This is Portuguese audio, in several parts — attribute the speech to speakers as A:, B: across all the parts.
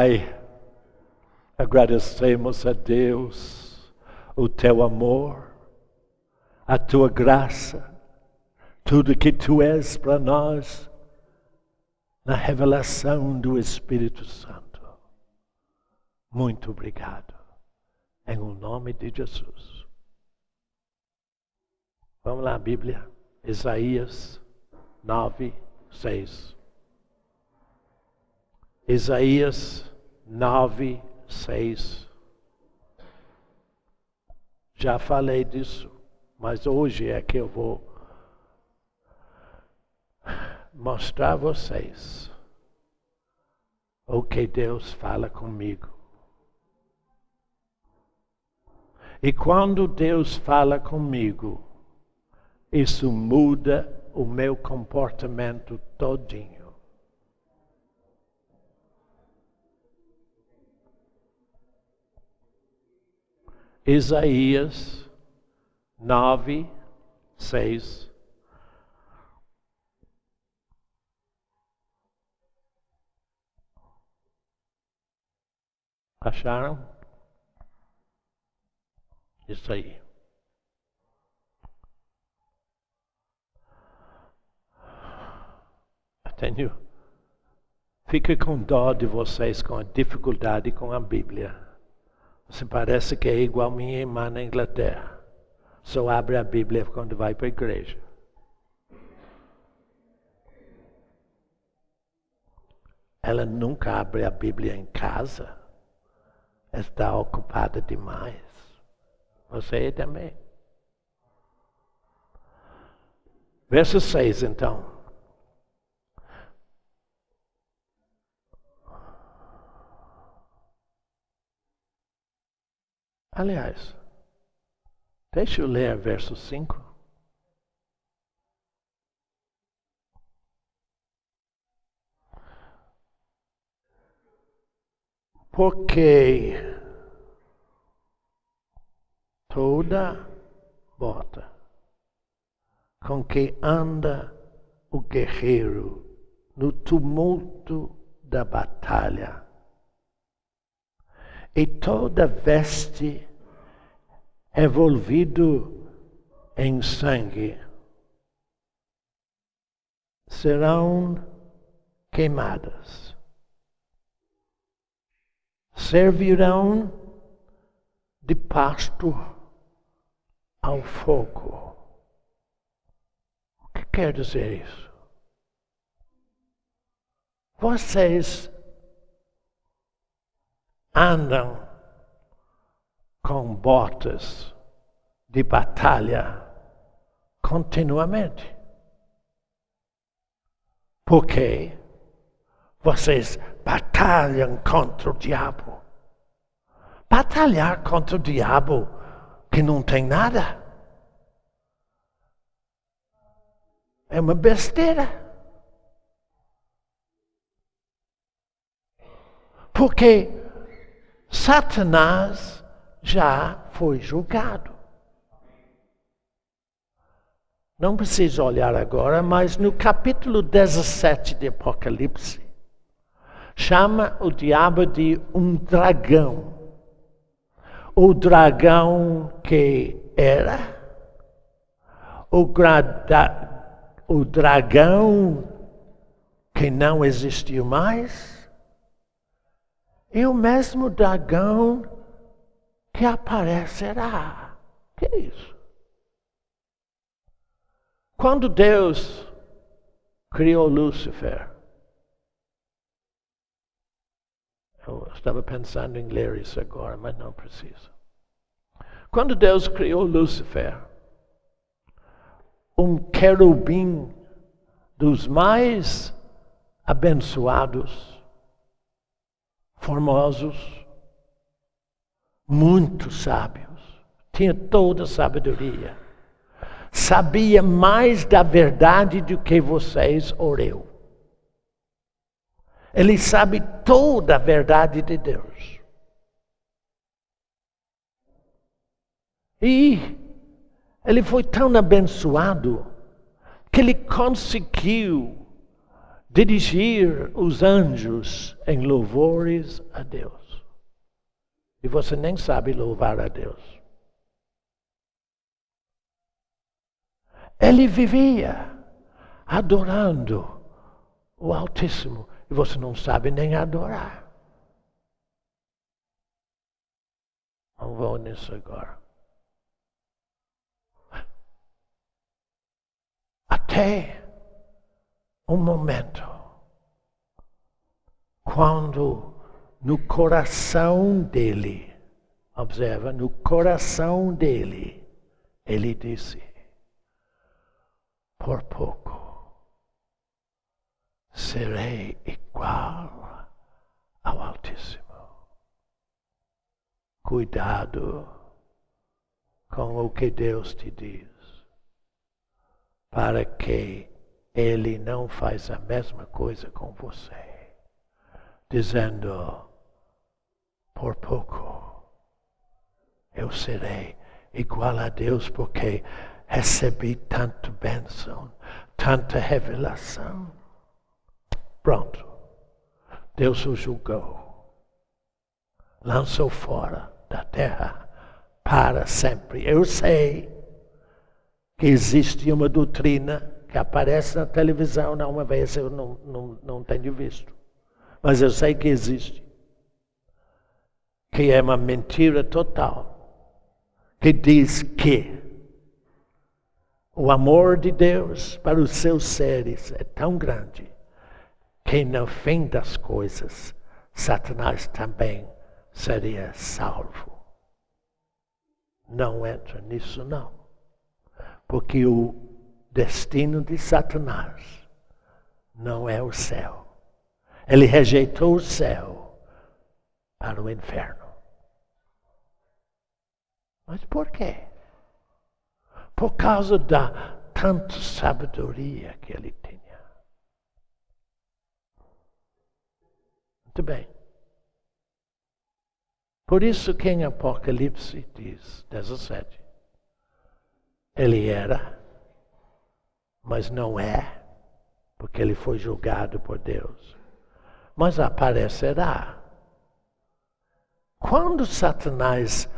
A: Pai, agradecemos a Deus o teu amor, a tua graça, tudo que tu és para nós, na revelação do Espírito Santo. Muito obrigado. Em o nome de Jesus. Vamos lá, Bíblia. Isaías 9, 6. Isaías 9, 6. Já falei disso, mas hoje é que eu vou mostrar a vocês o que Deus fala comigo. E quando Deus fala comigo, isso muda o meu comportamento todinho. Isaías 9, 6. Acharam? Isso aí. Fique com dó de vocês com a dificuldade com a Bíblia. Você parece que é igual minha irmã na Inglaterra. Só abre a Bíblia quando vai para a igreja. Ela nunca abre a Bíblia em casa. Está ocupada demais. Você também. Verso 6, então. Aliás, deixa eu ler verso 5. Porque toda bota com que anda o guerreiro no tumulto da batalha, e toda veste envolvido em sangue serão queimadas. Servirão de pasto ao fogo. O que quer dizer isso? Vocês andam com botas de batalha continuamente. Porque vocês batalham contra o diabo. Batalhar contra o diabo que não tem nada é uma besteira. Porque Satanás já foi julgado. Não precisa olhar agora, mas no capítulo 17 de Apocalipse, chama o diabo de um dragão. O dragão que era, o dragão que não existiu mais, e o mesmo dragão que aparecerá. Que é isso? Quando Deus criou Lúcifer, eu estava pensando em ler isso agora, mas não preciso. Quando Deus criou Lúcifer, um querubim dos mais abençoados, formosos, muito sábios, tinha toda a sabedoria, sabia mais da verdade do que vocês ou eu. Ele sabe toda a verdade de Deus. E ele foi tão abençoado que ele conseguiu dirigir os anjos em louvores a Deus. E você nem sabe louvar a Deus. Ele vivia adorando o Altíssimo. E você não sabe nem adorar. Não vou nisso agora. Até um momento quando no coração dele, observa, no coração dele, ele disse: por pouco serei igual ao Altíssimo. Cuidado com o que Deus te diz, para que Ele não faz a mesma coisa com você, dizendo: por pouco eu serei igual a Deus, porque recebi tanta bênção, tanta revelação. Pronto, Deus o julgou, lançou fora da terra para sempre. Eu sei que existe uma doutrina que aparece na televisão, uma vez eu não tenho visto, mas eu sei que existe, que é uma mentira total, que diz que o amor de Deus para os seus seres é tão grande que no fim das coisas Satanás também seria salvo. Não entra nisso não, porque o destino de Satanás não é o céu. Ele rejeitou o céu para o inferno. Mas por quê? Por causa da tanta sabedoria que ele tinha. Muito bem. Por isso que em Apocalipse diz, 17, ele era, mas não é, porque ele foi julgado por Deus. Mas aparecerá. Quando Satanás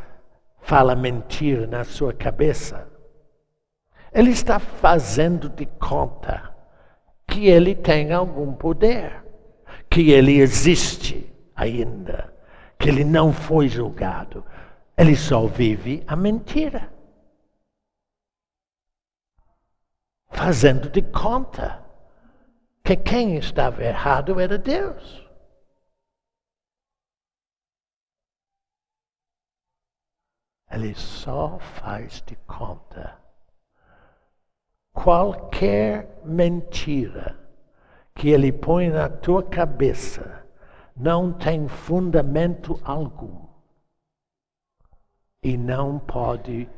A: fala mentira na sua cabeça, ele está fazendo de conta que ele tem algum poder, que ele existe ainda, que ele não foi julgado. Ele só vive a mentira, fazendo de conta que quem estava errado era Deus. Ele só faz de conta. Qualquer mentira que ele põe na tua cabeça não tem fundamento algum e não pode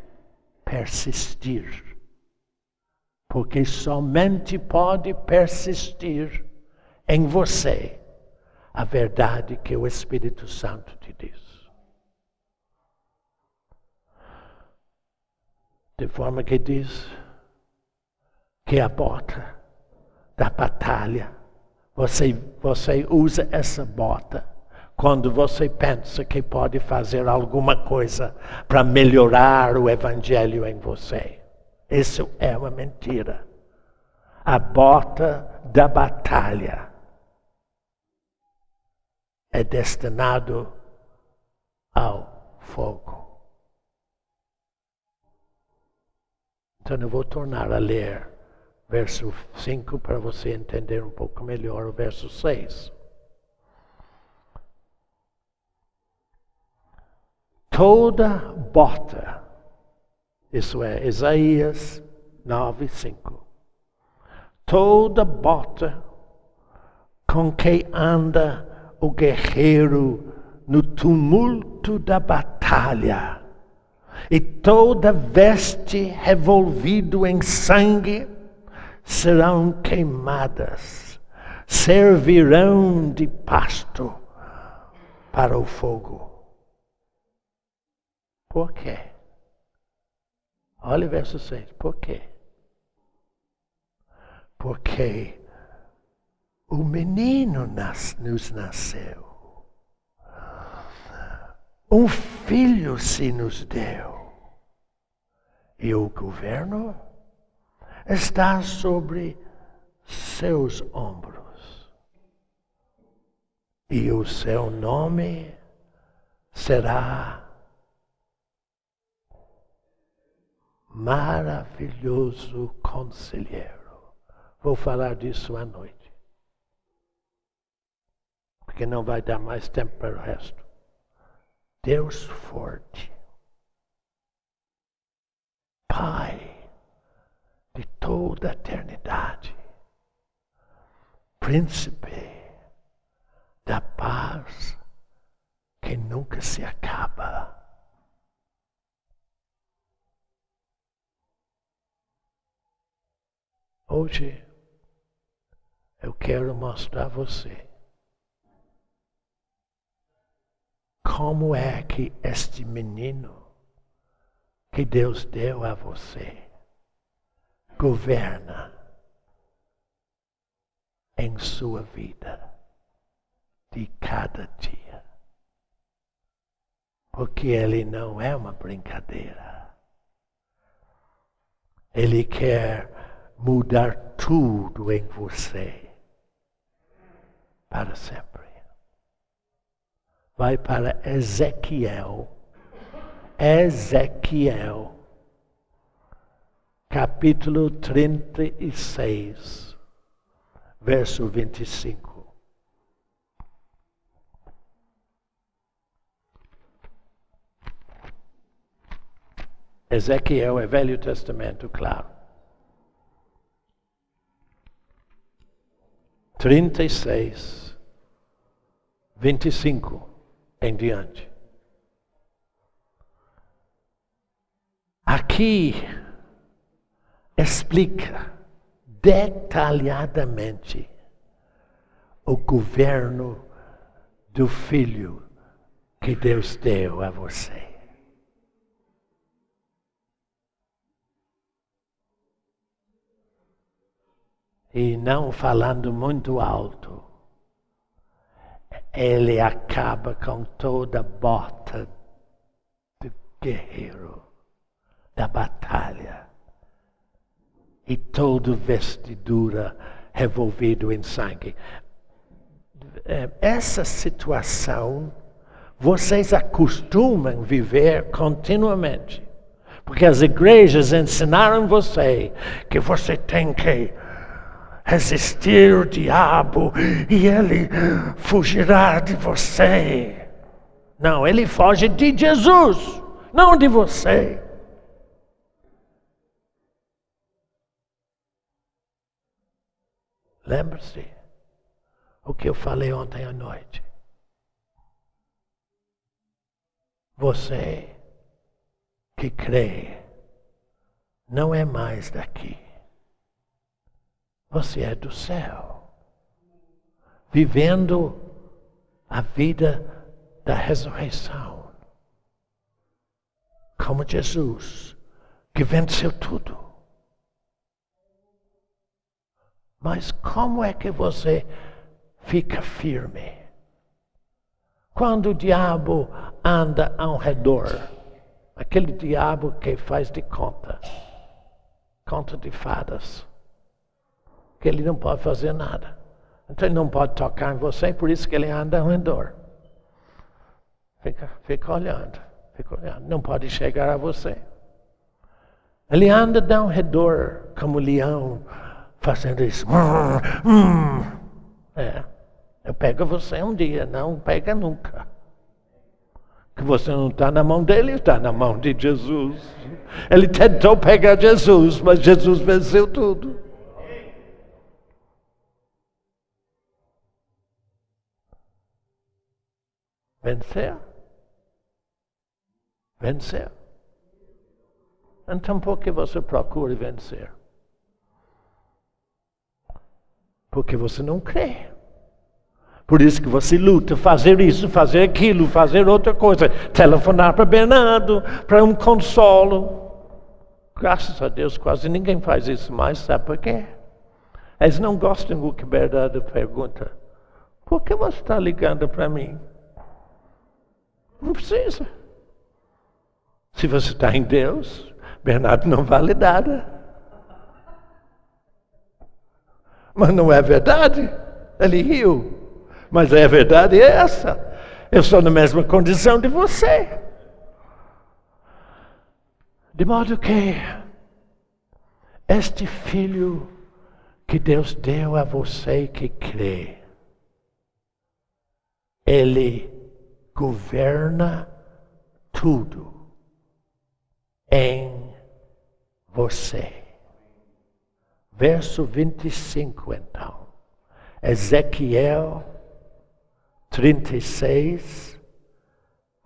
A: persistir, porque somente pode persistir em você a verdade que o Espírito Santo te diz. De forma que diz que a bota da batalha, você usa essa bota quando você pensa que pode fazer alguma coisa para melhorar o Evangelho em você. Isso é uma mentira. A bota da batalha é destinado ao fogo. Então eu vou tornar a ler verso 5 para você entender um pouco melhor o verso 6. Toda bota, isso é Isaías 9:5. Toda bota com que anda o guerreiro no tumulto da batalha, e toda veste revolvido em sangue serão queimadas, servirão de pasto para o fogo. Por quê? Olha o verso 6. Por quê? Porque o menino nos nasceu. Um filho se nos deu. E o governo está sobre seus ombros. E o seu nome será Maravilhoso Conselheiro. Vou falar disso à noite. Porque não vai dar mais tempo para o resto. Deus forte. Pai de toda a eternidade. Príncipe da paz que nunca se acaba. Hoje eu quero mostrar a você como é que este menino que Deus deu a você governa em sua vida de cada dia. Porque ele não é uma brincadeira. Ele quer mudar tudo em você para sempre. Vai para Ezequiel, capítulo 36, verso 25. Ezequiel é Velho Testamento, claro. 36, 25 em diante. Aqui explica detalhadamente o governo do filho que Deus deu a você. E não falando muito alto, ele acaba com toda a bota do guerreiro, da batalha, e toda vestidura revolvida em sangue. Essa situação, vocês acostumam viver continuamente. Porque as igrejas ensinaram você que você tem que resistir o diabo e ele fugirá de você. Não, ele foge de Jesus, não de você. Lembre-se o que eu falei ontem à noite. Você que crê não é mais daqui. Você é do céu, vivendo a vida da ressurreição, como Jesus, que venceu tudo. Mas como é que você fica firme quando o diabo anda ao redor? Aquele diabo que faz de conta de fadas. Que ele não pode fazer nada. Então ele não pode tocar em você, por isso que ele anda ao redor. Fica olhando. Não pode chegar a você. Ele anda ao redor como leão, fazendo isso. Eu pego você um dia, não pega nunca. Que você não está na mão dele, está na mão de Jesus. Ele tentou pegar Jesus, mas Jesus venceu tudo. Vencer. Então por que você procura vencer? Porque você não crê. Por isso que você luta, fazer isso, fazer aquilo, fazer outra coisa. Telefonar para Bernardo, para um consolo. Graças a Deus quase ninguém faz isso mais, sabe por quê? Eles não gostam do que a verdade pergunta. Por que você está ligando para mim? Não precisa. Se você está em Deus, Bernardo não vale nada. Mas não é verdade. Ele riu. Mas a verdade é essa. Eu sou na mesma condição de você. De modo que este filho que Deus deu a você que crê, ele governa tudo em você. Verso 25, então. Ezequiel 36,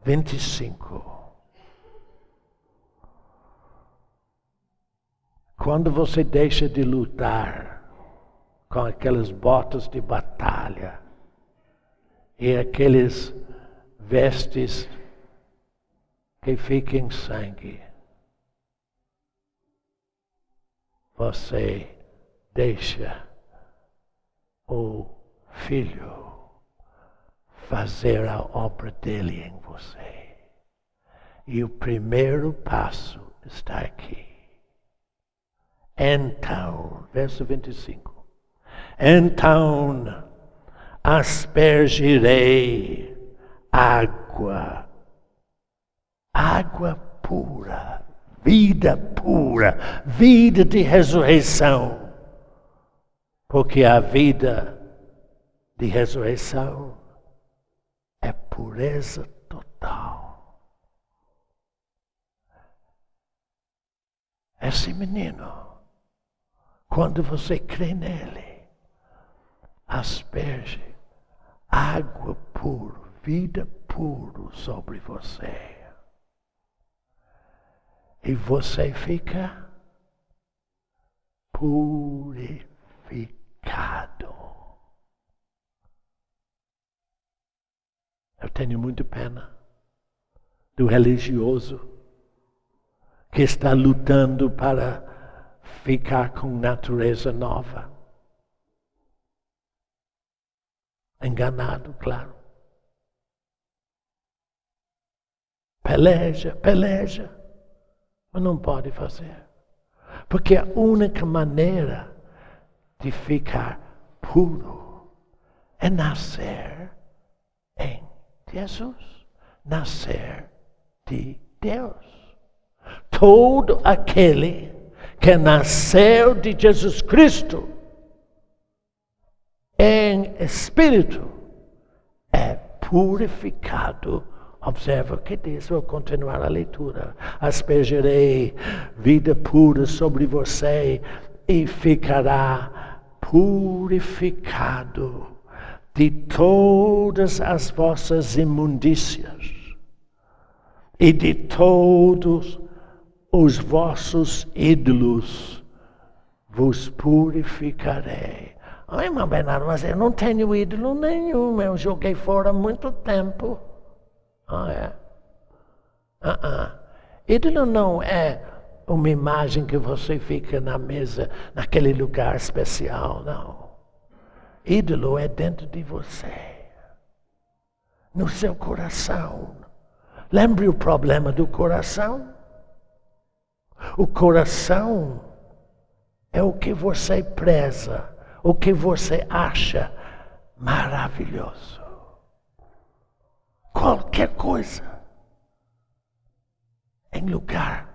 A: 25. Quando você deixa de lutar com aquelas botas de batalha e aqueles vestes que ficam em sangue, você deixa o Filho fazer a obra dele em você. E o primeiro passo está aqui. Então, verso 25. Então aspergirei água pura, vida de ressurreição. Porque a vida de ressurreição é pureza total. Esse menino, quando você crê nele, asperge água pura, vida pura sobre você. E você fica purificado. Eu tenho muita pena do religioso que está lutando para ficar com natureza nova. Enganado, claro. Peleja, mas não pode fazer. Porque a única maneira de ficar puro é nascer em Jesus, nascer de Deus. Todo aquele que nasceu de Jesus Cristo em espírito é purificado. Observa o que diz, vou continuar a leitura. Aspergerei vida pura sobre você e ficará purificado de todas as vossas imundícias e de todos os vossos ídolos vos purificarei. Ai, irmão Bernardo, mas eu não tenho ídolo nenhum, eu joguei fora há muito tempo. Ídolo não é uma imagem que você fica na mesa, naquele lugar especial, não. Ídolo é dentro de você, no seu coração. Lembre o problema do coração? O coração é o que você preza, o que você acha maravilhoso. Qualquer coisa em lugar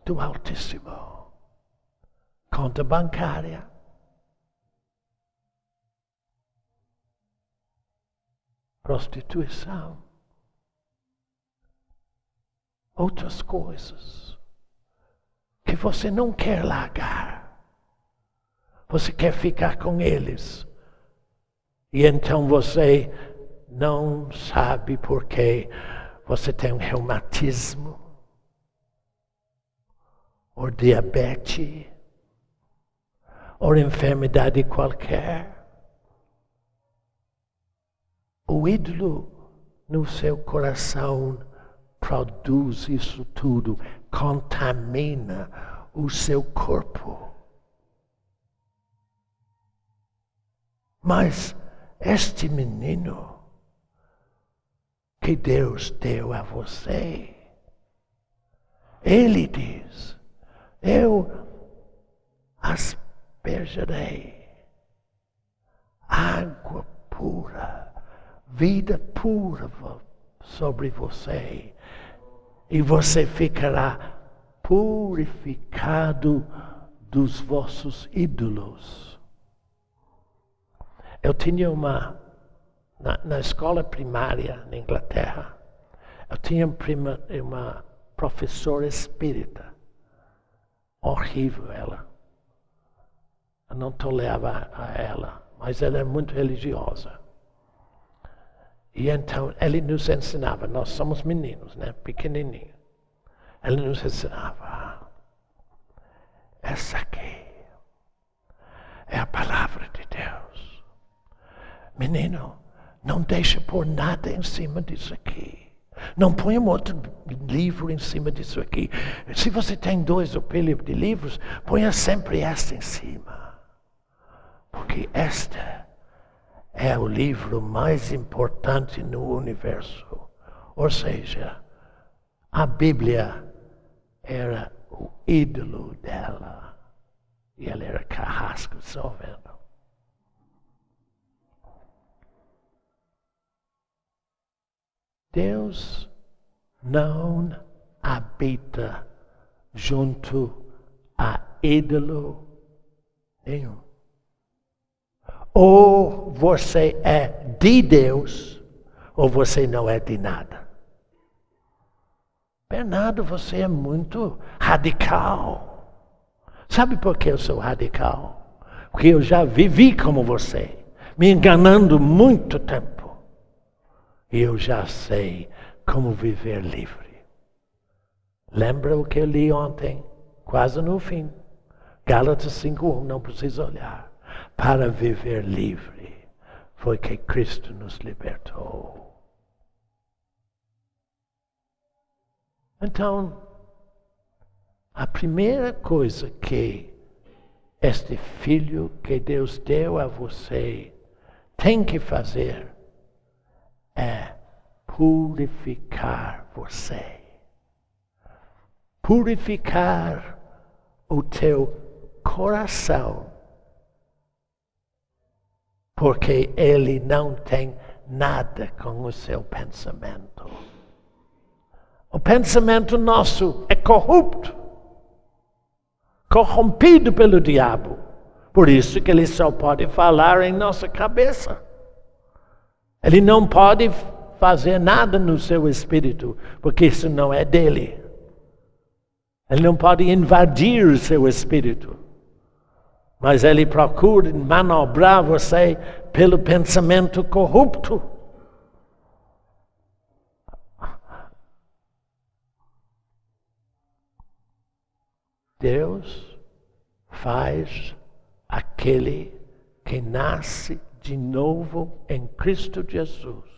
A: do Altíssimo. Conta bancária. Prostituição. Outras coisas que você não quer largar. Você quer ficar com eles. E então você não sabe por que você tem um reumatismo, ou diabetes, ou enfermidade qualquer. O ídolo no seu coração produz isso tudo, contamina o seu corpo. Mas este menino que Deus deu a você, ele diz, eu aspergerei água pura, vida pura sobre você, e você ficará purificado dos vossos ídolos. Eu tinha na escola primária na Inglaterra, eu tinha uma professora espírita, horrível ela. Eu não tolerava a ela, mas ela é muito religiosa. E então ele nos ensinava, nós somos meninos, né, pequenininhos. Ele nos ensinava, essa aqui é a palavra de Deus. Menino, não deixa pôr nada em cima disso aqui. Não ponha outro livro em cima disso aqui. Se você tem 2 ou pilha de livros, ponha sempre esta em cima. Porque esta é o livro mais importante no universo. Ou seja, a Bíblia era o ídolo dela. E ela era carrasco, só vendo. Deus não habita junto a ídolo nenhum. Ou você é de Deus, ou você não é de nada. Bernardo, você é muito radical. Sabe por que eu sou radical? Porque eu já vivi como você, me enganando muito tempo. E eu já sei como viver livre. Lembra o que eu li ontem? Quase no fim. Gálatas 5:1, não precisa olhar. Para viver livre foi que Cristo nos libertou. Então, a primeira coisa que este filho que Deus deu a você tem que fazer é purificar você. Purificar o teu coração. Porque ele não tem nada com o seu pensamento. O pensamento nosso é corrupto, corrompido pelo diabo. Por isso que ele só pode falar em nossa cabeça. Ele não pode fazer nada no seu espírito, porque isso não é dele. Ele não pode invadir o seu espírito. Mas ele procura manobrar você pelo pensamento corrupto. Deus faz aquele que nasce de novo em Cristo Jesus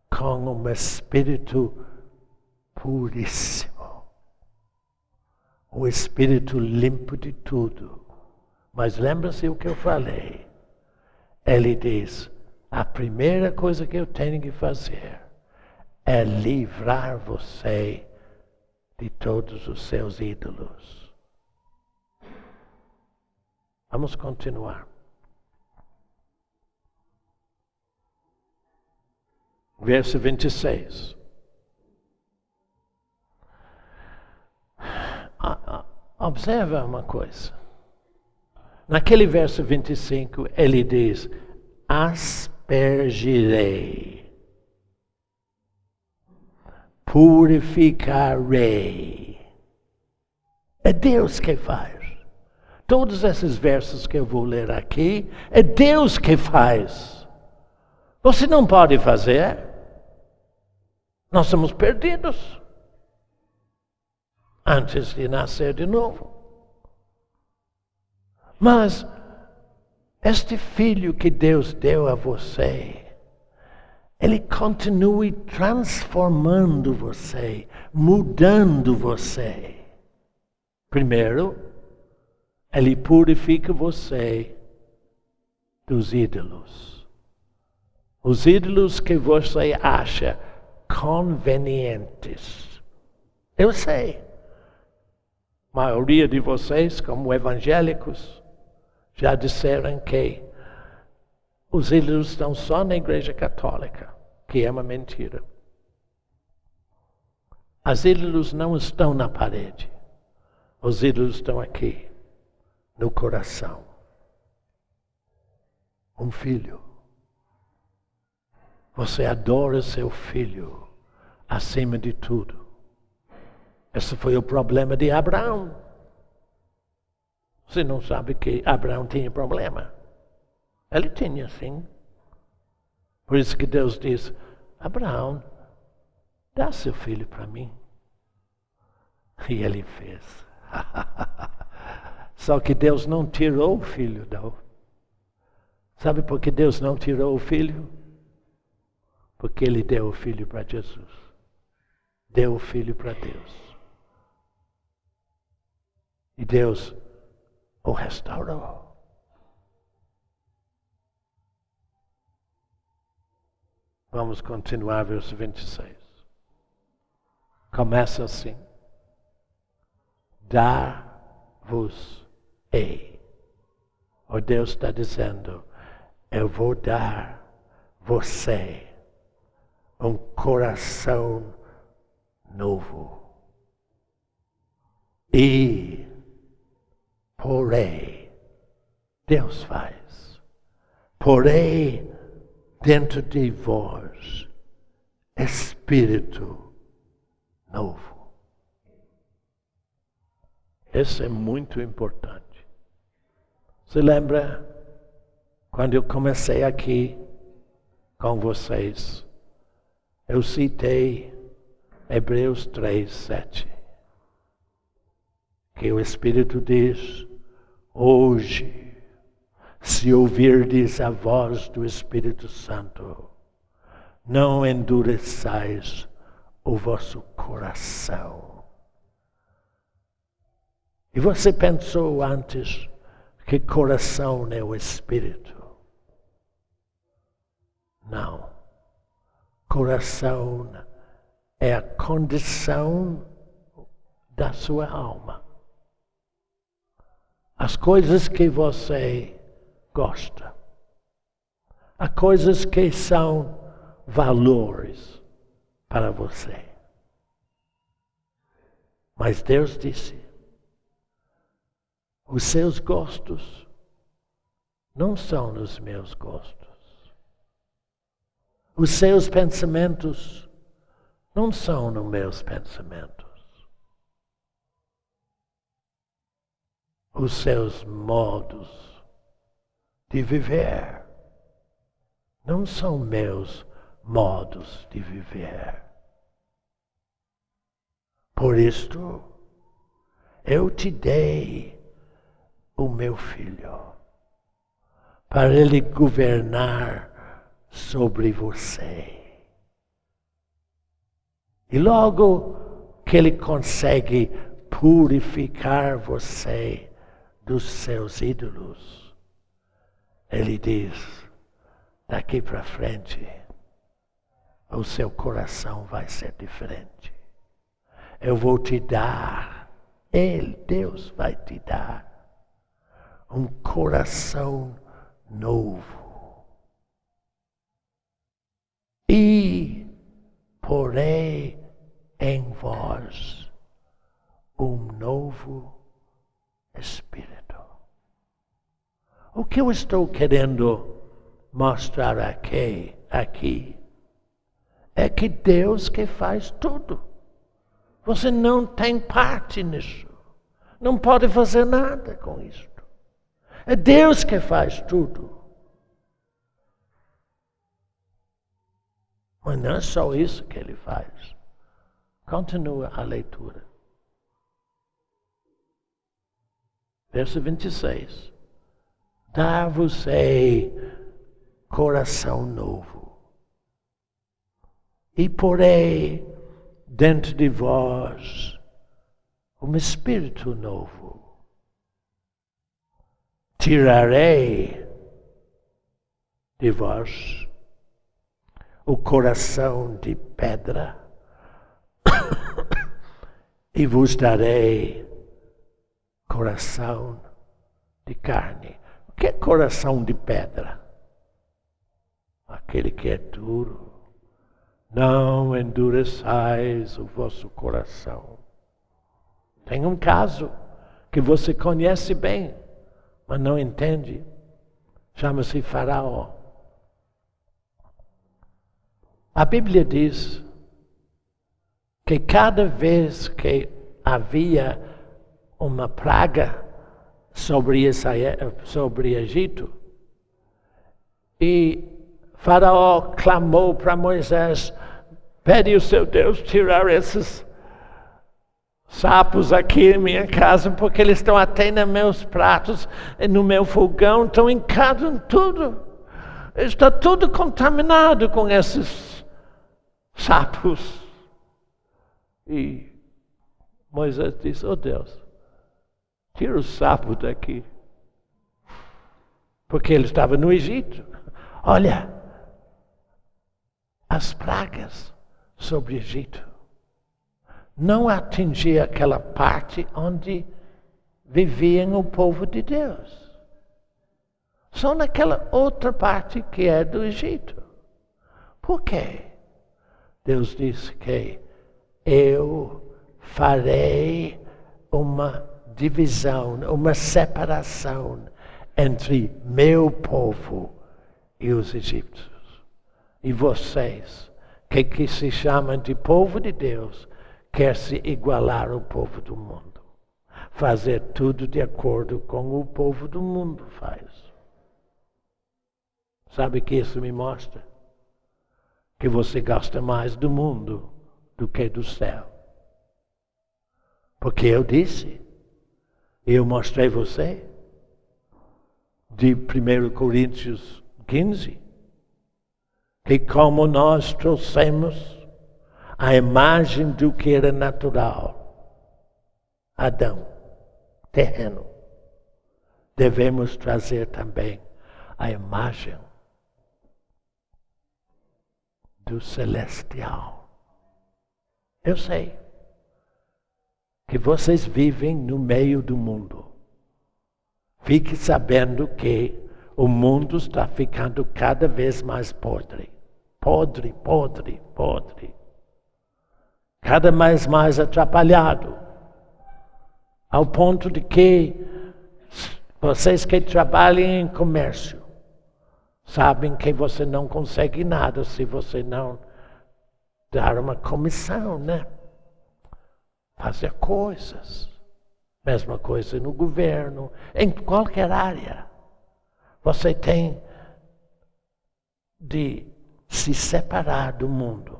A: com um espírito puríssimo. O espírito limpo de tudo. Mas lembra-se o que eu falei. Ele diz, a primeira coisa que eu tenho que fazer é livrar você de todos os seus ídolos. Vamos continuar. Verso 26. Observa uma coisa. Naquele verso 25, ele diz, aspergirei, purificarei. É Deus que faz. Todos esses versos que eu vou ler aqui, é Deus que faz. Você não pode fazer. Nós somos perdidos antes de nascer de novo. Mas este filho que Deus deu a você, ele continua transformando você, mudando você. Primeiro, ele purifica você dos ídolos. Os ídolos que você acha convenientes. Eu sei. A maioria de vocês, como evangélicos, já disseram que os ídolos estão só na Igreja Católica, que é uma mentira. Os ídolos não estão na parede. Os ídolos estão aqui, no coração. Um filho. Você adora seu filho acima de tudo. Esse foi o problema de Abraão. Você não sabe que Abraão tinha problema? Ele tinha, sim. Por isso que Deus diz, Abraão, dá seu filho para mim. E ele fez. Só que Deus não tirou o filho, não. Sabe por que Deus não tirou o filho? Porque Ele deu o filho para Jesus. Deu o filho para Deus. E Deus o restaurou. Vamos continuar, verso 26. Começa assim. Dar-vos-ei. O Deus está dizendo, eu vou dar você um coração novo. E porei, Deus faz, porei dentro de vós espírito novo. Isso é muito importante. Você lembra quando eu comecei aqui com vocês? Eu citei Hebreus 3:7, que o Espírito diz, hoje, se ouvirdes a voz do Espírito Santo, não endureçais o vosso coração. E você pensou antes que coração é o Espírito? Não. Coração é a condição da sua alma. As coisas que você gosta. As coisas que são valores para você. Mas Deus disse, os seus gostos não são os meus gostos. Os seus pensamentos não são os meus pensamentos. Os seus modos de viver não são meus modos de viver. Por isto, eu te dei o meu filho, para ele governar sobre você. E logo que ele consegue purificar você dos seus ídolos, ele diz, daqui para frente, o seu coração vai ser diferente. Eu vou te dar, Deus vai te dar um coração novo. E porei em vós um novo espírito. O que eu estou querendo mostrar aqui é que Deus que faz tudo. Você não tem parte nisso. Não pode fazer nada com isso. É Deus que faz tudo. Mas não é só isso que Ele faz. Continua a leitura. Verso 26. Dar-vos-ei coração novo. E porei dentro de vós um espírito novo. Tirarei de vós o coração de pedra e vos darei coração de carne. O que é coração de pedra? Aquele que é duro. Não endureçais o vosso coração. Tem um caso que você conhece bem, mas não entende. Chama-se Faraó. A Bíblia diz que cada vez que havia uma praga sobre Egito, e Faraó clamou para Moisés: pede o seu Deus tirar esses sapos aqui em minha casa, porque eles estão até nos meus pratos e no meu fogão, estão em casa, em tudo. Está tudo contaminado com esses sapos. E Moisés disse: oh Deus, tira o sapo daqui. Porque ele estava no Egito. Olha, as pragas sobre o Egito não atingiam aquela parte onde viviam o povo de Deus. Só naquela outra parte que é do Egito. Por quê? Deus disse que eu farei uma divisão, uma separação entre meu povo e os egípcios. E vocês, que se chamam de povo de Deus, quer se igualar ao povo do mundo. Fazer tudo de acordo com o povo do mundo faz. Sabe o que isso me mostra? Que você gosta mais do mundo do que do céu. Porque eu mostrei você, de 1 Coríntios 15, que como nós trouxemos a imagem do que era natural, Adão, terreno, devemos trazer também a imagem do celestial. Eu sei que vocês vivem no meio do mundo. Fique sabendo que o mundo está ficando cada vez mais podre. Podre, podre, podre. Cada vez mais atrapalhado. Ao ponto de que vocês que trabalham em comércio sabem que você não consegue nada se você não dar uma comissão, né? Fazer coisas. Mesma coisa no governo, em qualquer área. Você tem de se separar do mundo.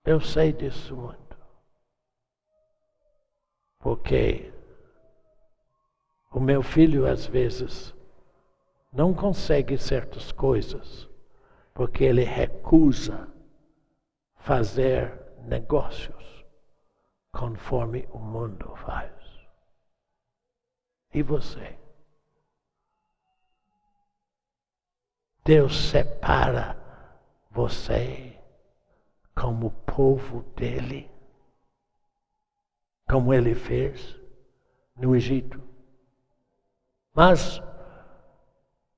A: Eu sei disso muito. Porque o meu filho, às vezes, não consegue certas coisas, porque ele recusa fazer negócios conforme o mundo faz. E você? Deus separa você como povo dele, como ele fez no Egito. Mas,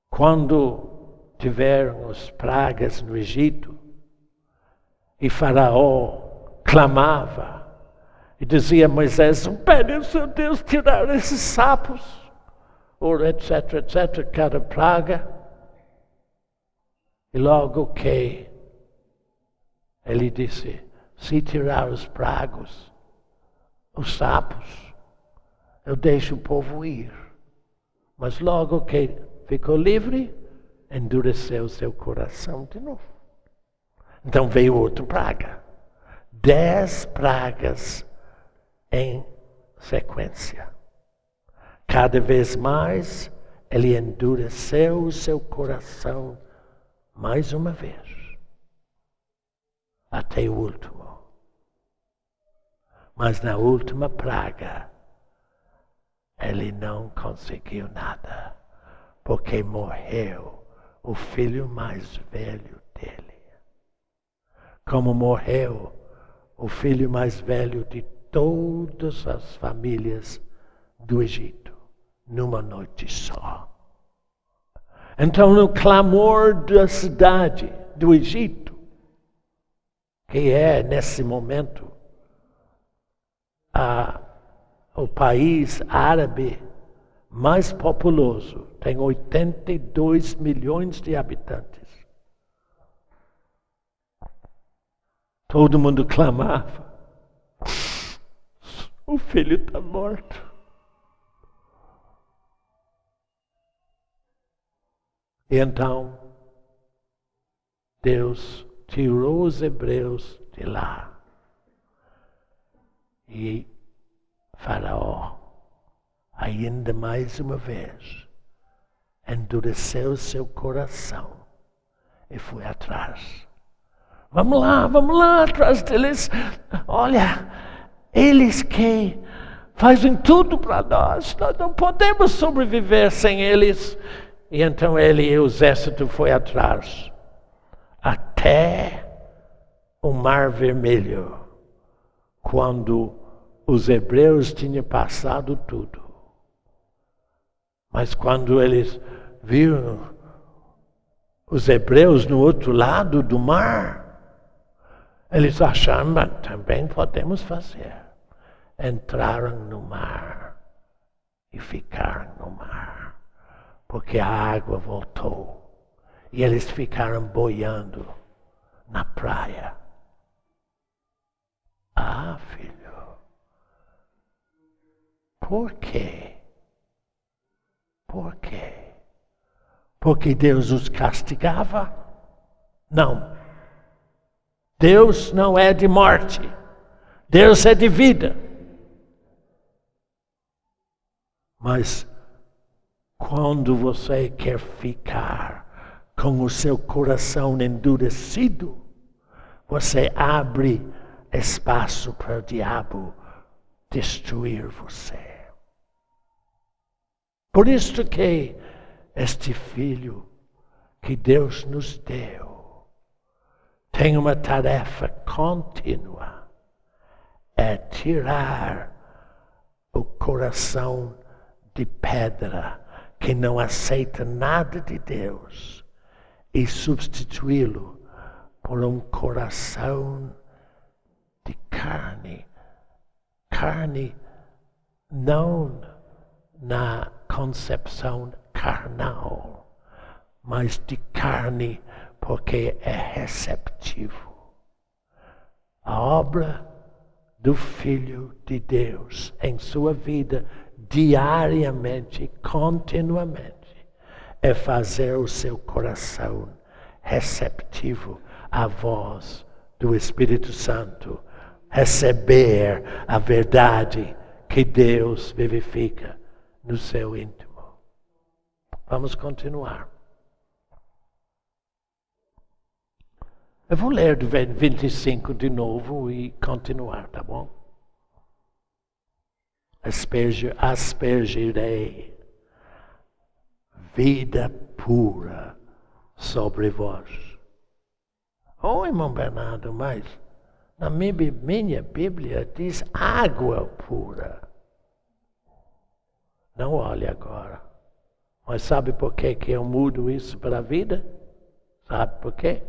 A: quando tiveram as pragas no Egito, e Faraó clamava e dizia a Moisés: pede ao seu Deus tirar esses sapos, ou etc, etc, cada praga. E logo que ele disse: se tirar os pragos, os sapos, eu deixo o povo ir. Mas logo que ficou livre, endureceu seu coração de novo. Então veio outra praga. 10 pragas em sequência. Cada vez mais, ele endureceu o seu coração mais uma vez. Até o último. Mas na última praga, ele não conseguiu nada, porque morreu o filho mais velho dele. Como morreu o filho mais velho de todas as famílias do Egito, numa noite só. Então, no clamor da cidade do Egito, que é, nesse momento, o país árabe mais populoso, tem 82 milhões de habitantes. Todo mundo clamava: o filho está morto. E então, Deus tirou os hebreus de lá. E Faraó, ainda mais uma vez, endureceu seu coração e foi atrás. Vamos lá atrás deles. Olha, eles que fazem tudo para nós. Nós não podemos sobreviver sem eles. E então ele e o exército foi atrás, até o Mar Vermelho, quando os hebreus tinham passado tudo. Mas quando eles viram os hebreus no outro lado do mar, eles acharam, mas também podemos fazer. Entraram no mar e ficaram no mar. Porque a água voltou. E eles ficaram boiando na praia. Ah, filho. Por quê? Por quê? Porque Deus os castigava? Não. Deus não é de morte. Deus é de vida. Mas quando você quer ficar com o seu coração endurecido, você abre espaço para o diabo destruir você. Por isso que este filho que Deus nos deu tem uma tarefa contínua, é tirar o coração de pedra que não aceita nada de Deus e substituí-lo por um coração de carne. Carne não na concepção carnal, mas de carne porque é receptivo. A obra do Filho de Deus em sua vida diariamente, continuamente, é fazer o seu coração receptivo à voz do Espírito Santo, receber a verdade que Deus vivifica no seu íntimo. Vamos continuar. Eu vou ler do 25 de novo e continuar, tá bom? Aspergirei vida pura sobre vós. Oh, irmão Bernardo, mas na minha Bíblia diz água pura. Não olhe agora. Mas sabe por que eu mudo isso para a vida? Sabe por quê?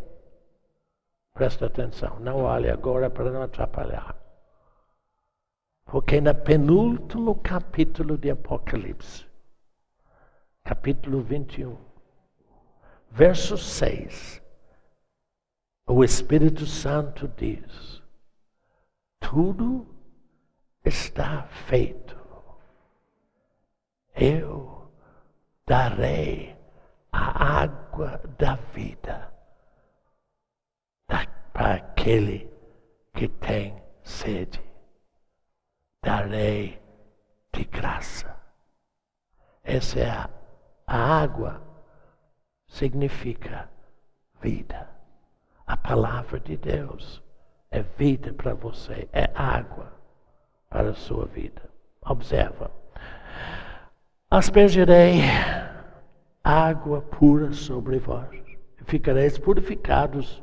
A: Presta atenção. Não olhe agora para não atrapalhar. Porque no penúltimo capítulo de Apocalipse, capítulo 21, verso 6, o Espírito Santo diz: tudo está feito. Eu darei a água da vida para aquele que tem sede. Darei de graça. Essa é a água, significa vida. A palavra de Deus é vida para você, é água para a sua vida. Observa. aspergirei água pura sobre vós, e ficareis purificados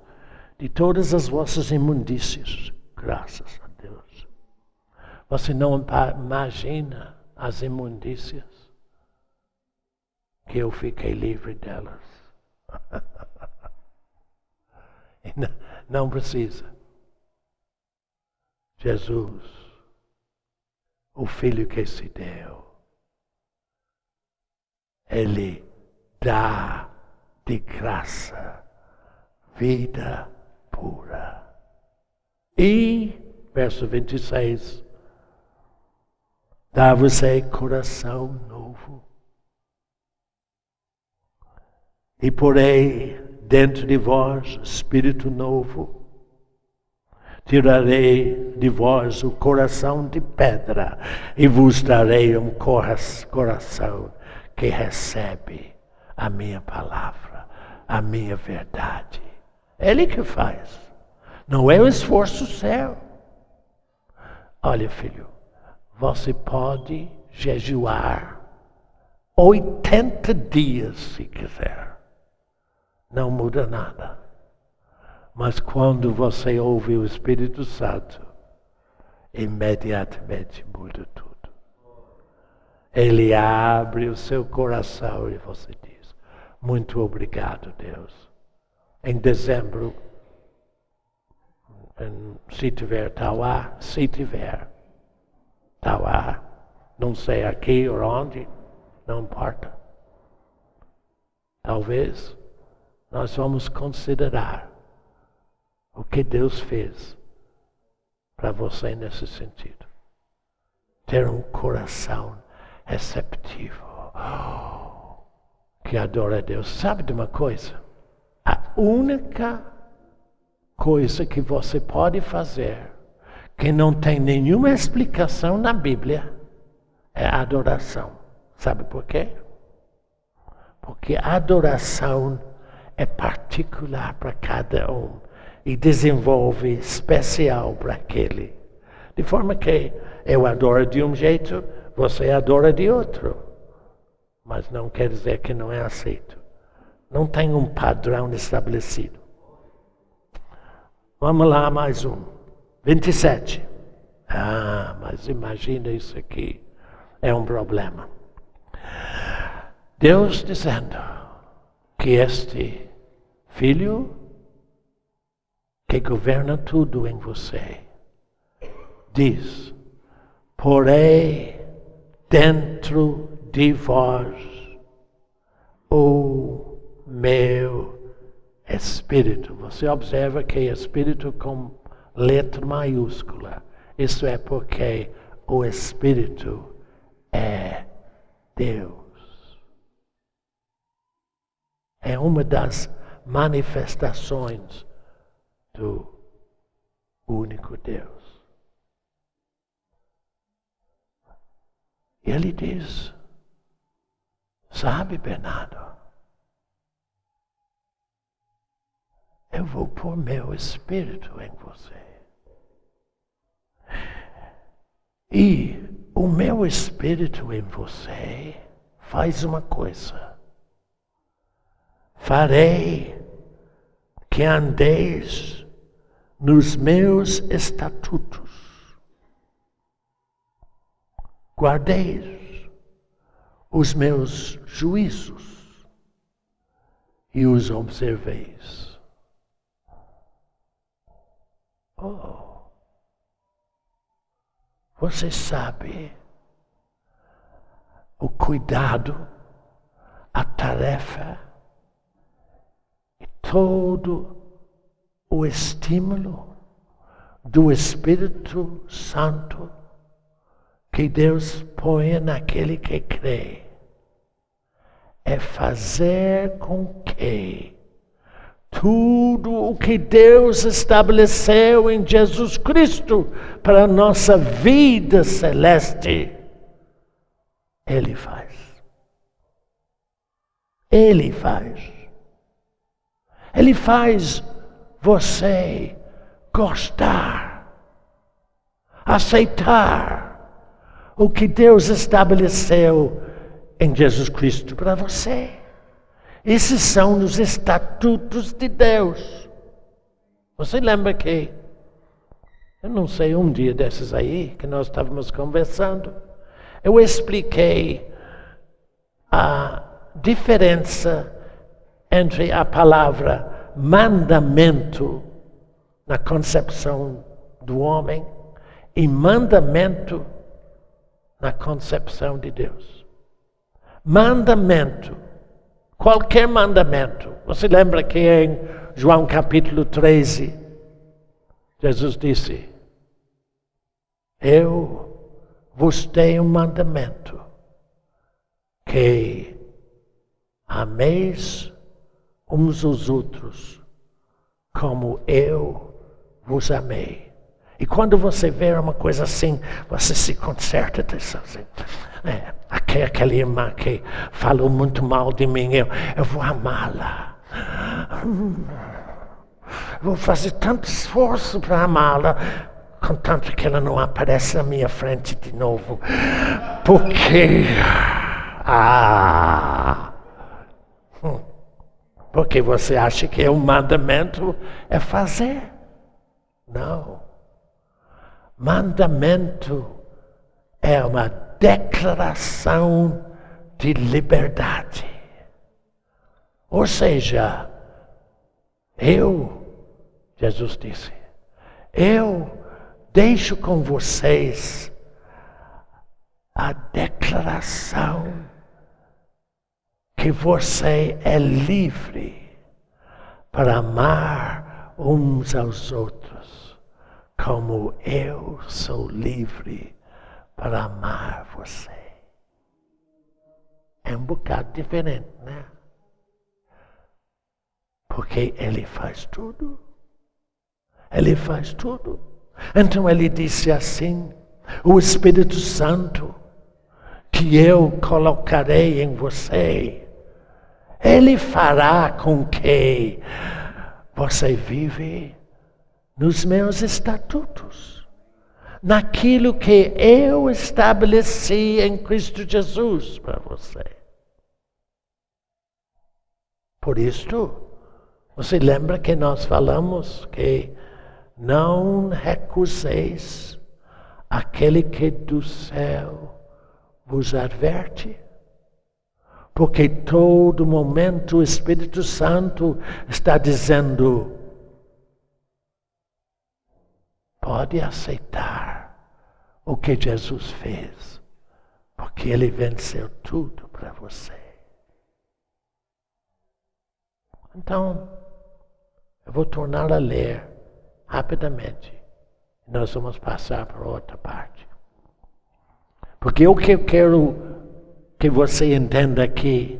A: de todas as vossas imundícias. Graças a Deus. Você não imagina as imundícias que eu fiquei livre delas. Não precisa. Jesus, o Filho que se deu, Ele dá de graça vida pura. E, verso 26, dá-vos-ei coração novo. E porei dentro de vós espírito novo. Tirarei de vós o coração de pedra e vos darei um coração que recebe a minha palavra, a minha verdade. Ele que faz. Não é o esforço seu. Olha, filho, você pode jejuar 80 dias se quiser. Não muda nada. Mas quando você ouve o Espírito Santo, imediatamente muda tudo. Ele abre o seu coração e você diz: muito obrigado, Deus. Em dezembro, se tiver Tauá, não sei aqui ou onde, não importa. Talvez nós vamos considerar o que Deus fez para você nesse sentido. Ter um coração receptivo, que adora a Deus. Sabe de uma coisa? A única coisa que você pode fazer que não tem nenhuma explicação na Bíblia é a adoração. Sabe por quê? Porque a adoração é particular para cada um e desenvolve especial para aquele. De forma que eu adoro de um jeito, você adora de outro. Mas não quer dizer que não é aceito. Não tem um padrão estabelecido. Vamos lá, mais um. 27. Mas imagina isso aqui. É um problema. Deus dizendo que este Filho que governa tudo em você diz: porei dentro de vós o meu Espírito. Você observa que Espírito com letra maiúscula. Isso é porque o Espírito é Deus. É uma das manifestações do único Deus. E ele diz: sabe, Bernardo, eu vou pôr meu Espírito em você. E o meu Espírito em você faz uma coisa. Farei que andeis nos meus estatutos. Guardeis os meus juízos e os observeis. Você sabe o cuidado, a tarefa e todo o estímulo do Espírito Santo que Deus põe naquele que crê é fazer com que tudo o que Deus estabeleceu em Jesus Cristo para a nossa vida celeste, Ele faz. Ele faz. Ele faz você gostar, aceitar o que Deus estabeleceu em Jesus Cristo para você. Esses são os estatutos de Deus. Você lembra que, eu não sei, um dia desses aí, que nós estávamos conversando, eu expliquei a diferença entre a palavra mandamento na concepção do homem e mandamento na concepção de Deus. Mandamento, qualquer mandamento. Você lembra que em João capítulo 13, Jesus disse: eu vos tenho um mandamento, que ameis uns aos outros como eu vos amei. E quando você vê uma coisa assim, você se conserta, diz assim, aquela irmã que falou muito mal de mim, eu vou amá-la. Vou fazer tanto esforço para amá-la, contanto que ela não aparece na minha frente de novo. Porque você acha que o mandamento é fazer. Não. Mandamento é uma declaração de liberdade. Ou seja, Jesus disse, eu deixo com vocês a declaração que você é livre para amar uns aos outros, como eu sou livre para amar você. É um bocado diferente, né? Porque Ele faz tudo. Ele faz tudo. Então Ele disse assim, o Espírito Santo que eu colocarei em você, Ele fará com que você vive nos meus estatutos, naquilo que eu estabeleci em Cristo Jesus para você. Por isso, você lembra que nós falamos que não recuseis aquele que do céu vos adverte? Porque todo momento o Espírito Santo está dizendo, pode aceitar o que Jesus fez, porque Ele venceu tudo para você. Então, eu vou tornar a ler rapidamente. Nós vamos passar para outra parte. Porque o que eu quero que você entenda aqui,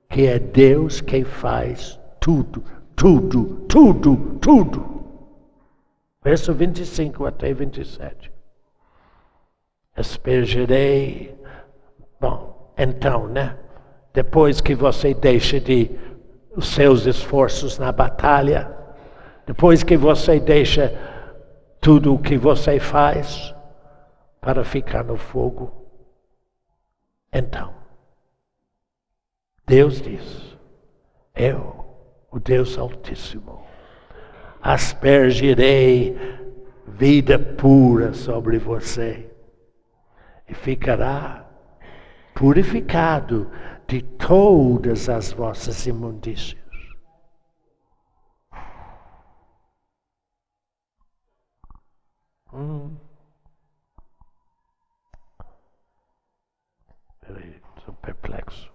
A: que é Deus que faz tudo, tudo, tudo, tudo. Verso 25 até 27. Aspergirei. Bom, então, né? Depois que você deixa de os seus esforços na batalha, depois que você deixa tudo o que você faz para ficar no fogo, então, Deus diz, eu, o Deus Altíssimo, aspergirei vida pura sobre você e ficará purificado de todas as vossas imundícias. Peraí, estou perplexo.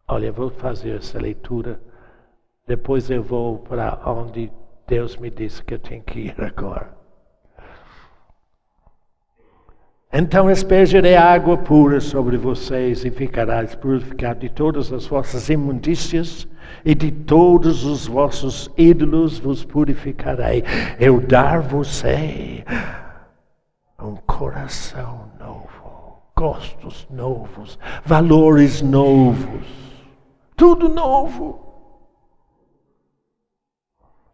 A: Olha, eu vou fazer essa leitura, depois eu vou para onde Deus me disse que eu tenho que ir agora. Então aspergirei água pura sobre vocês e ficarás purificado de todas as vossas imundícias e de todos os vossos ídolos vos purificarei. Eu dar-vos-ei um coração novo, gostos novos, valores novos, tudo novo.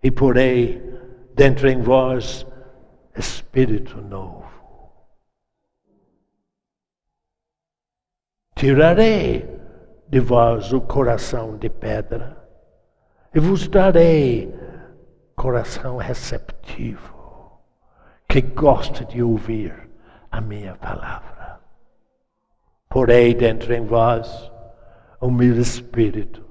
A: E porei dentro em vós espírito novo. tirarei de vós o coração de pedra e vos darei coração receptivo, que gosta de ouvir a minha palavra. Porei dentro em vós o meu espírito,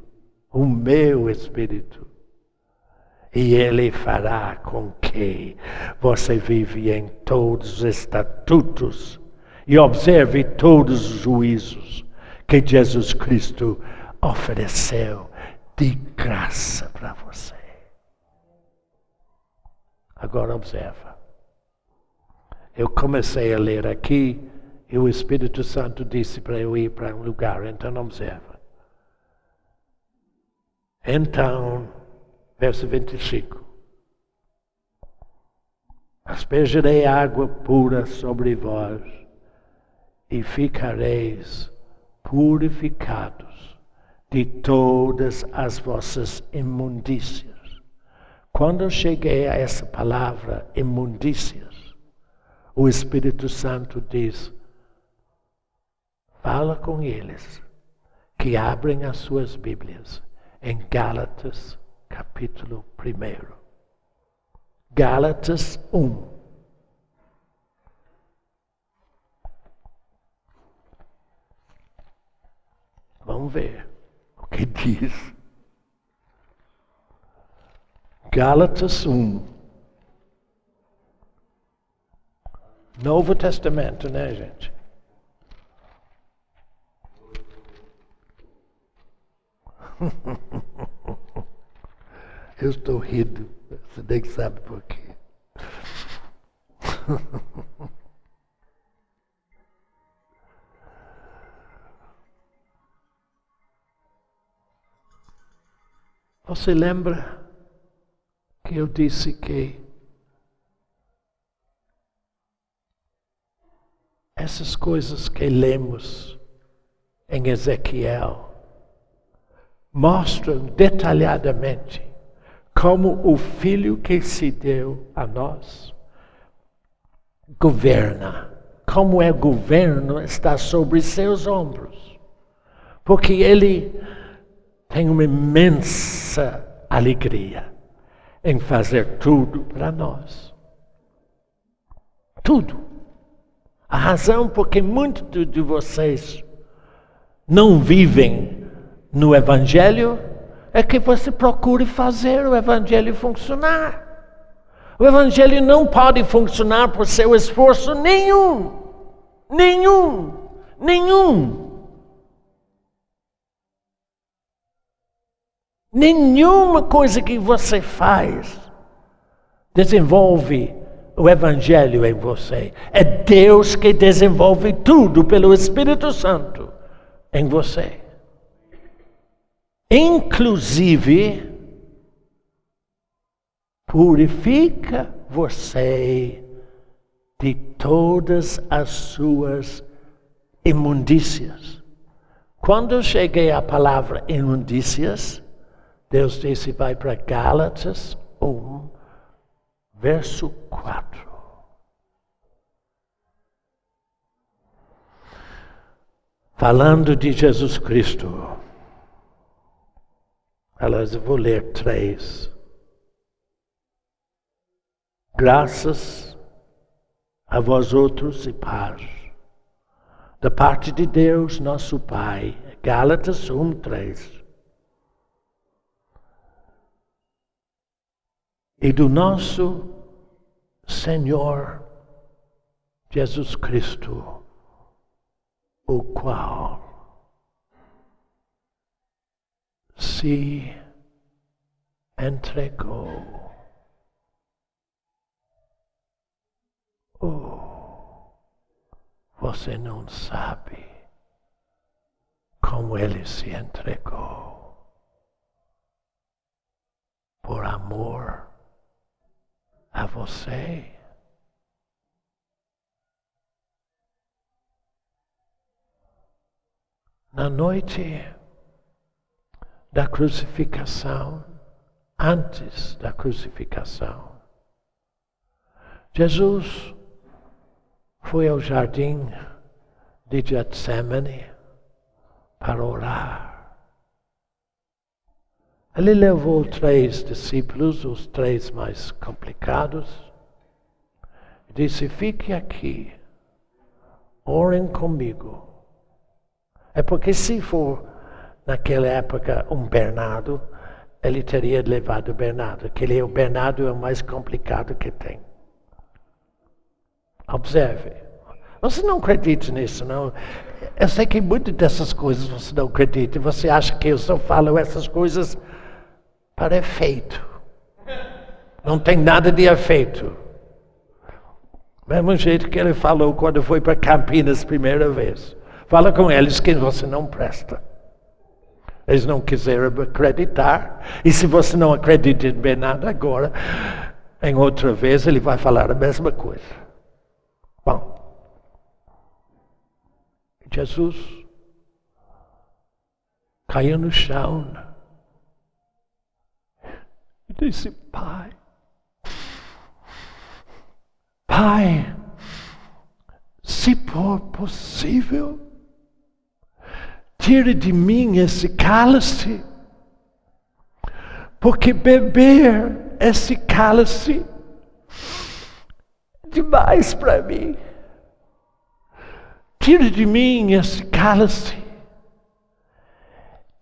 A: e ele fará com que você vive em todos os estatutos e observe todos os juízos que Jesus Cristo ofereceu de graça para você. Agora observa. Eu comecei a ler aqui e o Espírito Santo disse para eu ir para um lugar, então observa. Então, verso 25. Aspergerei água pura sobre vós e ficareis purificados de todas as vossas imundícias. Quando eu cheguei a essa palavra, imundícias, o Espírito Santo diz, fala com eles que abrem as suas Bíblias em Gálatas, capítulo 1. Gálatas 1. Vamos ver o que diz. Gálatas 1. Novo Testamento, né, gente? Eu estou rindo, você nem sabe por quê. Você lembra que eu disse que essas coisas que lemos em Ezequiel mostram detalhadamente como o Filho que se deu a nós governa, como o governo está sobre seus ombros, porque ele tem uma imensa alegria em fazer tudo para nós. Tudo. A razão porque muitos de vocês não vivem no Evangelho é que você procure fazer o Evangelho funcionar. O Evangelho não pode funcionar por seu esforço nenhum. Nenhuma coisa que você faz desenvolve o Evangelho em você. É Deus que desenvolve tudo pelo Espírito Santo em você. Inclusive, purifica você de todas as suas imundícias. Quando eu cheguei à palavra imundícias, Deus disse, vai para Gálatas 1, verso 4. Falando de Jesus Cristo. Aliás, eu vou ler 3. Graças a vós outros e paz, da parte de Deus, nosso Pai. Gálatas 1, 3. E do nosso Senhor Jesus Cristo, o qual se entregou. Oh, você não sabe como ele se entregou por amor a você. Na noite da crucificação, antes da crucificação, Jesus foi ao jardim de Getsemane para orar. Ele levou 3 discípulos, os 3 mais complicados, e disse: fique aqui, orem comigo. É porque se for naquela época um Bernardo, ele teria levado o Bernardo. O Bernardo é o mais complicado que tem. Observe. Você não acredita nisso, não? Eu sei que muitas dessas coisas você não acredita. Você acha que eu só falo essas coisas para efeito. Não tem nada de efeito. Mesmo jeito que ele falou quando foi para Campinas a primeira vez. Fala com eles que você não presta. Eles não quiseram acreditar. E se você não acredita em Bernardo agora, em outra vez ele vai falar a mesma coisa. Bom, Jesus caiu no chão e disse: Pai, se for possível, tire de mim esse cálice, porque beber esse cálice é demais para mim. Tire de mim esse cálice.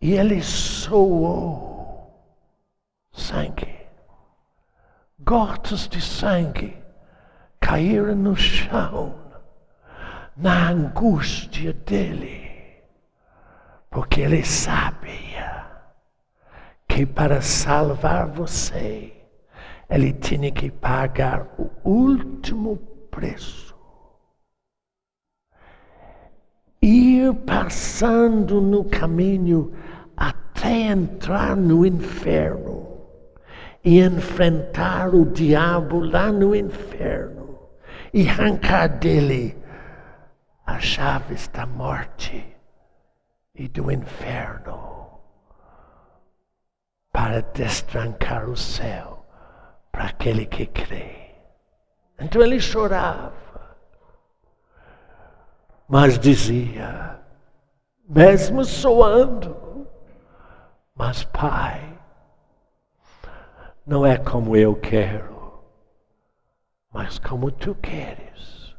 A: E ele soou sangue. Gotas de sangue caíram no chão, na angústia dele. Porque ele sabia que para salvar você, ele tinha que pagar o último preço. Ir passando no caminho até entrar no inferno e enfrentar o diabo lá no inferno e arrancar dele as chaves da morte e do inferno para destrancar o céu para aquele que crê. Então ele chorava, mas dizia, mesmo soando, mas Pai, não é como eu quero, mas como tu queres.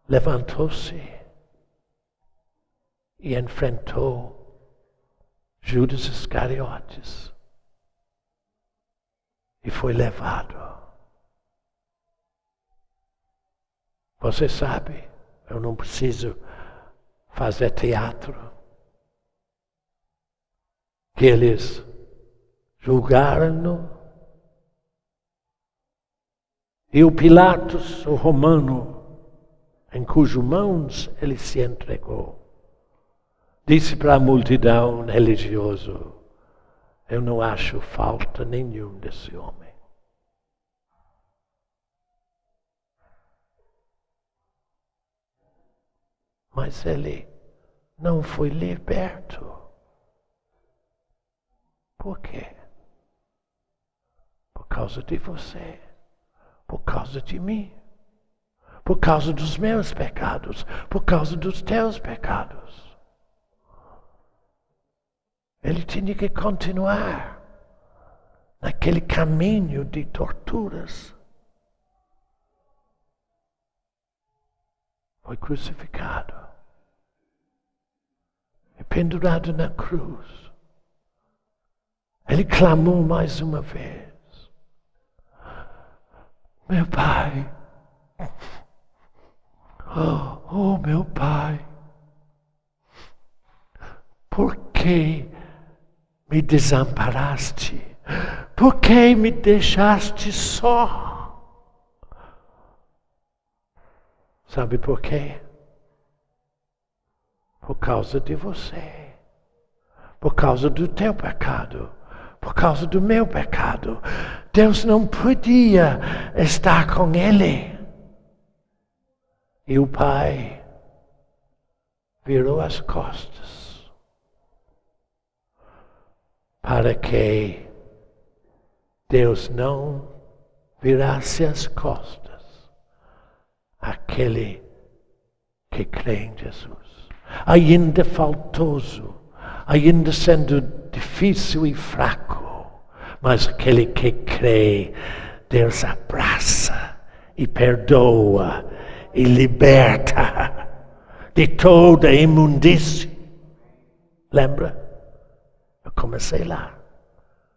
A: Levantou-se e enfrentou Judas Iscariotes e foi levado. Você sabe, eu não preciso fazer teatro, que eles julgaram-no e o Pilatos, o romano, em cujas mãos ele se entregou, disse para a multidão religiosa: eu não acho falta nenhum desse homem. Mas ele não foi liberto. Por quê? Por causa de você, por causa de mim, por causa dos meus pecados, por causa dos teus pecados. Ele tinha que continuar naquele caminho de torturas. Foi crucificado e pendurado na cruz. Ele clamou mais uma vez: meu Pai, oh meu Pai, por que me desamparaste? Por que me deixaste só? Sabe por quê? Por causa de você. Por causa do teu pecado. Por causa do meu pecado. Deus não podia estar com ele. E o Pai virou as costas para que Deus não virasse as costas àquele que crê em Jesus. ainda faltoso, ainda sendo difícil e fraco, mas aquele que crê, Deus abraça e perdoa e liberta de toda imundície. Lembra? Eu comecei lá,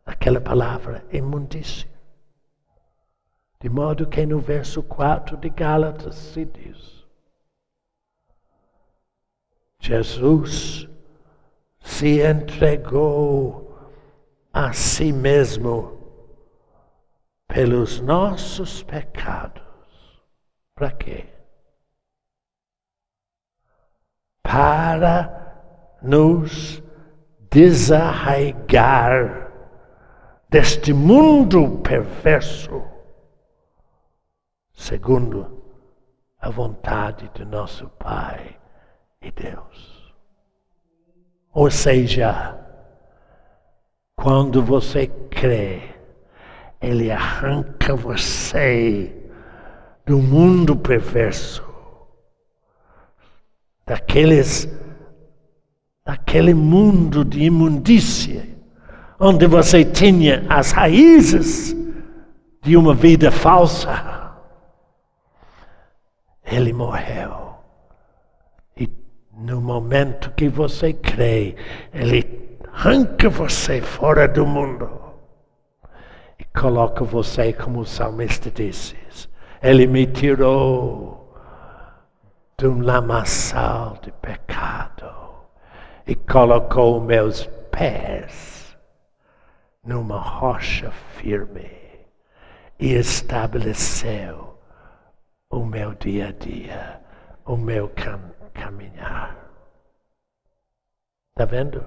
A: aquela palavra, imundície. De modo que no verso 4 de Gálatas se diz: Jesus se entregou a si mesmo pelos nossos pecados. Para quê? Para nos desarraigar deste mundo perverso, segundo a vontade de nosso Pai e Deus. Ou seja, quando você crê, Ele arranca você do mundo perverso, daquele mundo de imundícia, onde você tinha as raízes de uma vida falsa. Ele morreu. E no momento que você crê, Ele arranca você fora do mundo e coloca você, como o salmista disse, Ele me tirou de um lamaçal de pecado e colocou meus pés numa rocha firme e estabeleceu o meu dia a dia, o meu caminhar. Está vendo?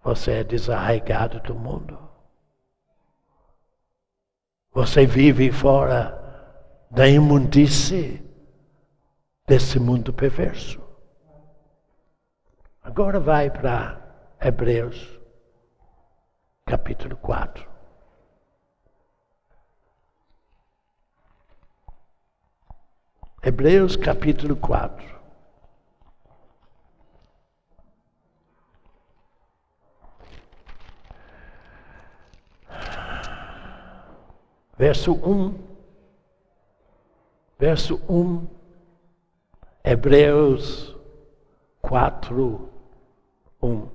A: Você é desarraigado do mundo. Você vive fora da imundície desse mundo perverso. Agora vai para Hebreus, capítulo 4. Hebreus, capítulo 4. Verso 1. Verso 1. Hebreus 4, 1.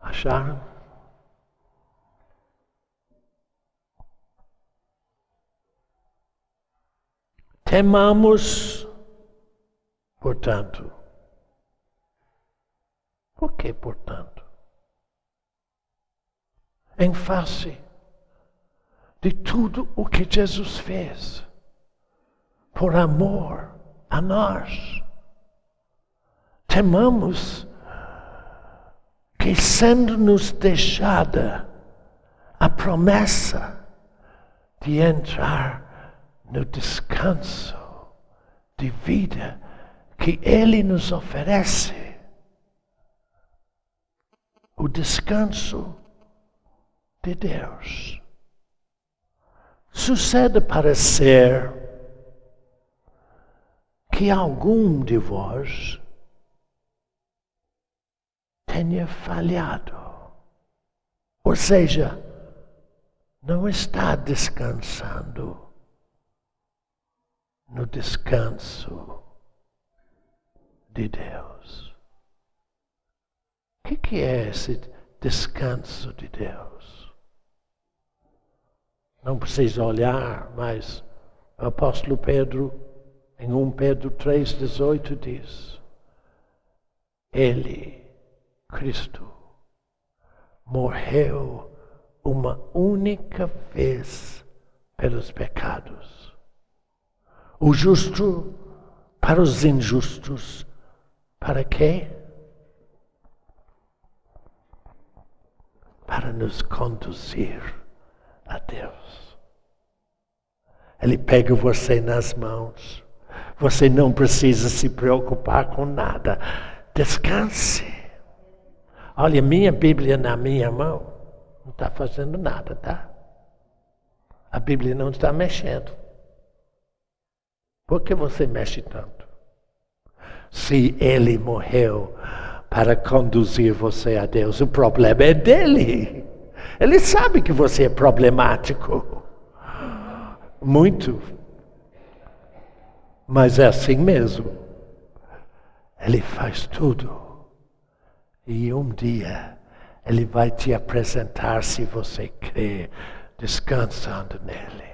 A: Acharam? Temamos, portanto. Por que, portanto? Em face de tudo o que Jesus fez, por amor a nós, temamos que, sendo-nos deixada a promessa de entrar no descanso de vida que Ele nos oferece, o descanso de Deus, sucede parecer que algum de vós tenha falhado, ou seja, não está descansando no descanso de Deus. O que é esse descanso de Deus? Não precisa olhar, mas o apóstolo Pedro, em 1 Pedro 3,18 diz: Ele, Cristo, morreu uma única vez pelos pecados. O justo para os injustos. Para quê? Para nos conduzir a Deus. Ele pega você nas mãos. Você não precisa se preocupar com nada. Descanse. Olha, minha Bíblia na minha mão. Não está fazendo nada, tá? A Bíblia não está mexendo. Por que você mexe tanto? Se ele morreu para conduzir você a Deus, o problema é dele. Ele sabe que você é problemático. Muito. Mas é assim mesmo. Ele faz tudo. E um dia ele vai te apresentar, se você crer, descansando nele.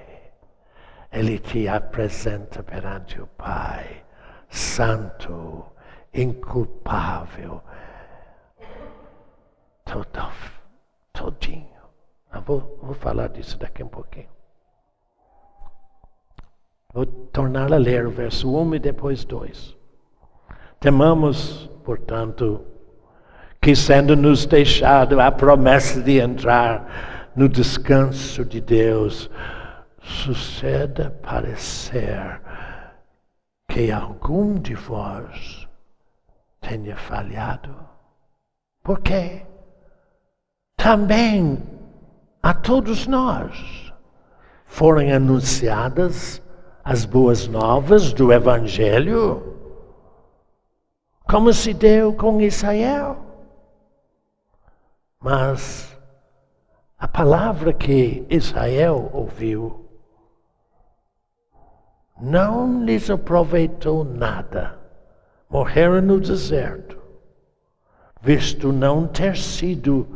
A: Ele te apresenta perante o Pai, santo, inculpável, todinho. Eu vou falar disso daqui a um pouquinho. Vou tornar a ler o verso 1 e depois 2. Temamos, portanto, que sendo nos deixado a promessa de entrar no descanso de Deus, suceda parecer que algum de vós tenha falhado. Por quê? Também a todos nós foram anunciadas as boas novas do Evangelho, como se deu com Israel. Mas a palavra que Israel ouviu não lhes aproveitou nada. Morreram no deserto, visto não ter sido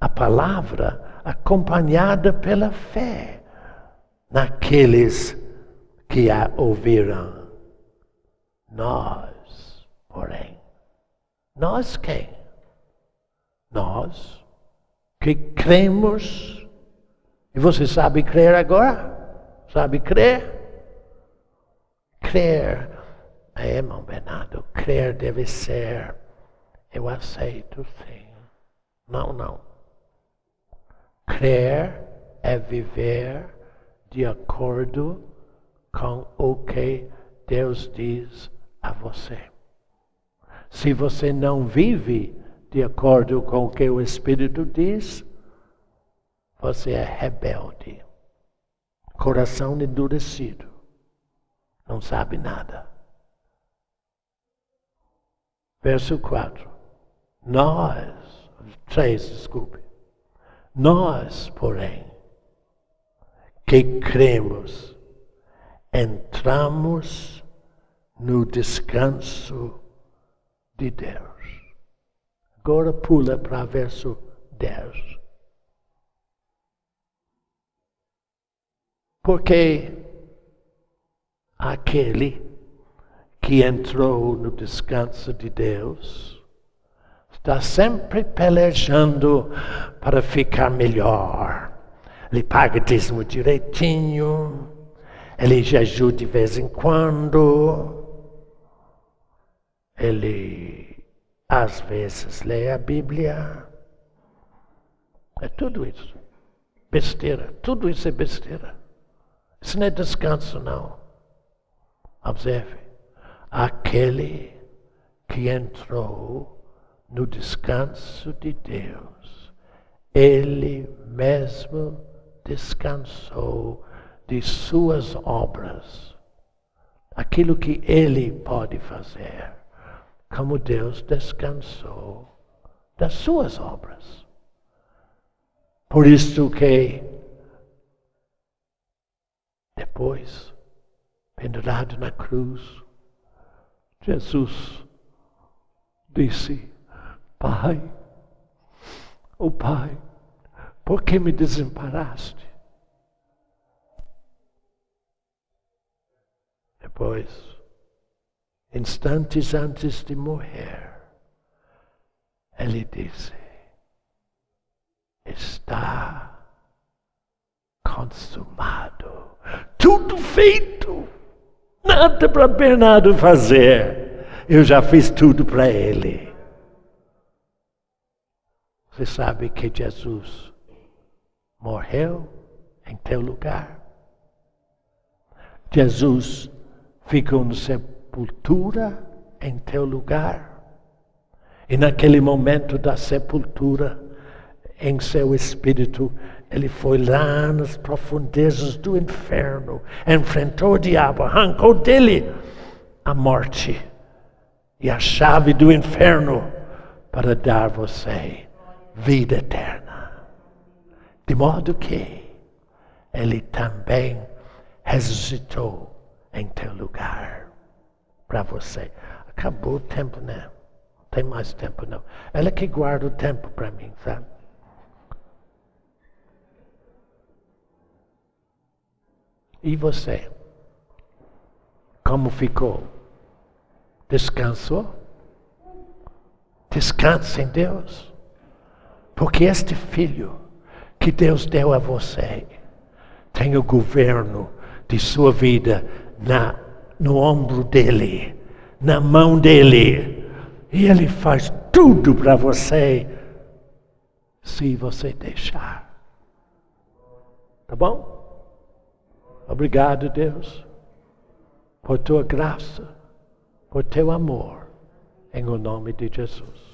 A: a palavra acompanhada pela fé naqueles que a ouviram. Nós, porém, nós quem? Nós que cremos. E você sabe crer agora? Sabe crer? Crer, irmão Bernardo, crer deve ser, eu aceito sim. Não. Crer é viver de acordo com o que Deus diz a você. Se você não vive de acordo com o que o Espírito diz, você é rebelde, coração endurecido, não sabe nada. Verso 4. Nós, porém, que cremos, entramos no descanso de Deus. Agora pula para verso 10. Porque aquele que entrou no descanso de Deus está sempre pelejando para ficar melhor. Ele paga dízimo direitinho, ele jejua de vez em quando, ele às vezes lê a Bíblia. É tudo isso. Besteira. Tudo isso é besteira. Isso não é descanso, não. Observe. Aquele que entrou no descanso de Deus, ele mesmo descansou de suas obras. Aquilo que ele pode fazer. Como Deus descansou das suas obras. Por isso que depois, pendurado na cruz, Jesus disse: Pai, oh Pai, por que me desamparaste? Depois, instantes antes de morrer, ele disse: está consumado. Tudo feito. Nada para Bernardo fazer. Eu já fiz tudo para ele. Você sabe que Jesus morreu em teu lugar? Jesus ficou na sepultura em teu lugar? E naquele momento da sepultura, em seu espírito, ele foi lá nas profundezas do inferno, enfrentou o diabo, arrancou dele a morte e a chave do inferno para dar a você vida eterna. De modo que ele também ressuscitou em teu lugar para você. Acabou o tempo, né? Não tem mais tempo, não. Ela que guarda o tempo para mim, sabe? E você? Como ficou? Descansou? Descanse em Deus. Porque este filho que Deus deu a você tem o governo de sua vida no ombro dele, na mão dele. E ele faz tudo para você, se você deixar. Tá bom? Obrigado, Deus, por tua graça, por teu amor, em o nome de Jesus.